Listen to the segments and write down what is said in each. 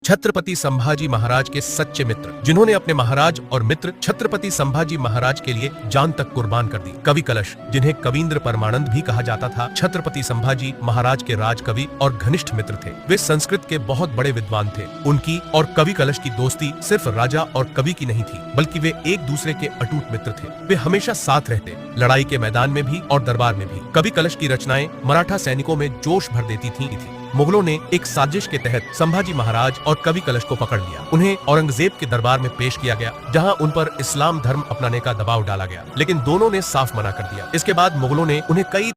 छत्रपति संभाजी महाराज के सच्चे मित्र, जिन्होंने अपने महाराज और मित्र छत्रपति संभाजी महाराज के लिए जान तक कुर्बान कर दी। कवि कलश, जिन्हें कवींद्र परमानंद भी कहा जाता था, छत्रपति संभाजी महाराज के राजकवि और घनिष्ठ मित्र थे। वे संस्कृत के बहुत बड़े विद्वान थे। उनकी और कवि कलश की दोस्ती सिर्फ राजा और कवि की नहीं थी, बल्कि वे एक दूसरे के अटूट मित्र थे। वे हमेशा साथ रहते, लड़ाई के मैदान में भी और दरबार में भी। कवि कलश की रचनाएं मराठा सैनिकों में जोश भर देती थी। मुगलों ने एक साजिश के तहत संभाजी महाराज और कवि कलश को पकड़ लिया। उन्हें औरंगजेब के दरबार में पेश किया गया, जहां उन पर इस्लाम धर्म अपनाने का दबाव डाला गया, लेकिन दोनों ने साफ मना कर दिया। इसके बाद मुगलों ने उन्हें कई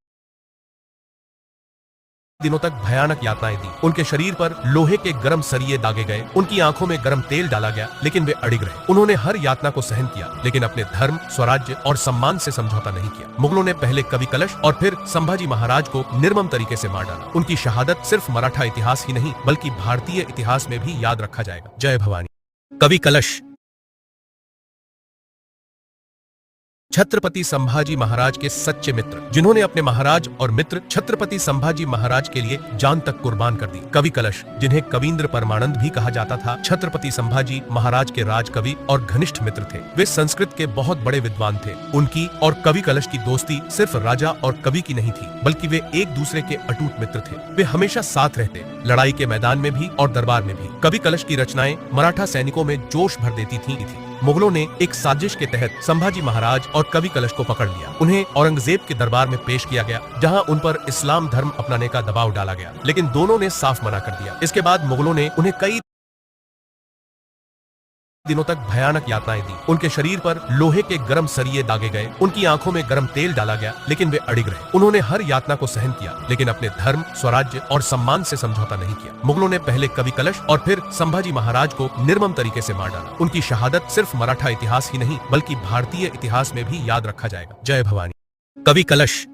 दिनों तक भयानक यातनाएं दी। उनके शरीर पर लोहे के गर्म सरिये दागे गए, उनकी आंखों में गर्म तेल डाला गया, लेकिन वे अड़िग रहे। उन्होंने हर यातना को सहन किया, लेकिन अपने धर्म, स्वराज्य और सम्मान से समझौता नहीं किया। मुगलों ने पहले कवि कलश और फिर संभाजी महाराज को निर्मम तरीके से मार डाला। उनकी शहादत सिर्फ मराठा इतिहास ही नहीं, बल्कि भारतीय इतिहास में भी याद रखा जाएगा। जय भवानी। कवि कलश छत्रपति संभाजी महाराज के सच्चे मित्र, जिन्होंने अपने महाराज और मित्र छत्रपति संभाजी महाराज के लिए जान तक कुर्बान कर दी। कवि कलश, जिन्हें कवींद्र परमानंद भी कहा जाता था, छत्रपति संभाजी महाराज के राजकवि और घनिष्ठ मित्र थे। वे संस्कृत के बहुत बड़े विद्वान थे। उनकी और कवि कलश की दोस्ती सिर्फ राजा और कवि की नहीं थी, बल्कि वे एक दूसरे के अटूट मित्र थे। वे हमेशा साथ रहते, लड़ाई के मैदान में भी और दरबार में भी। कवि कलश की रचनाएं मराठा सैनिकों में जोश भर देती थी। मुगलों ने एक साजिश के तहत संभाजी महाराज और कवि कलश को पकड़ लिया। उन्हें औरंगजेब के दरबार में पेश किया गया, जहां उन पर इस्लाम धर्म अपनाने का दबाव डाला गया, लेकिन दोनों ने साफ मना कर दिया। इसके बाद मुगलों ने उन्हें कई दिनों तक भयानक यातनाएं दी। उनके शरीर पर लोहे के गर्म सरिये दागे गए, उनकी आंखों में गर्म तेल डाला गया, लेकिन वे अड़िग रहे। उन्होंने हर यातना को सहन किया, लेकिन अपने धर्म, स्वराज्य और सम्मान से समझौता नहीं किया। मुगलों ने पहले कवि कलश और फिर संभाजी महाराज को निर्मम तरीके से मार डाला। उनकी शहादत सिर्फ मराठा इतिहास ही नहीं, बल्कि भारतीय इतिहास में भी याद रखा जाएगा। जय भवानी। कवि कलश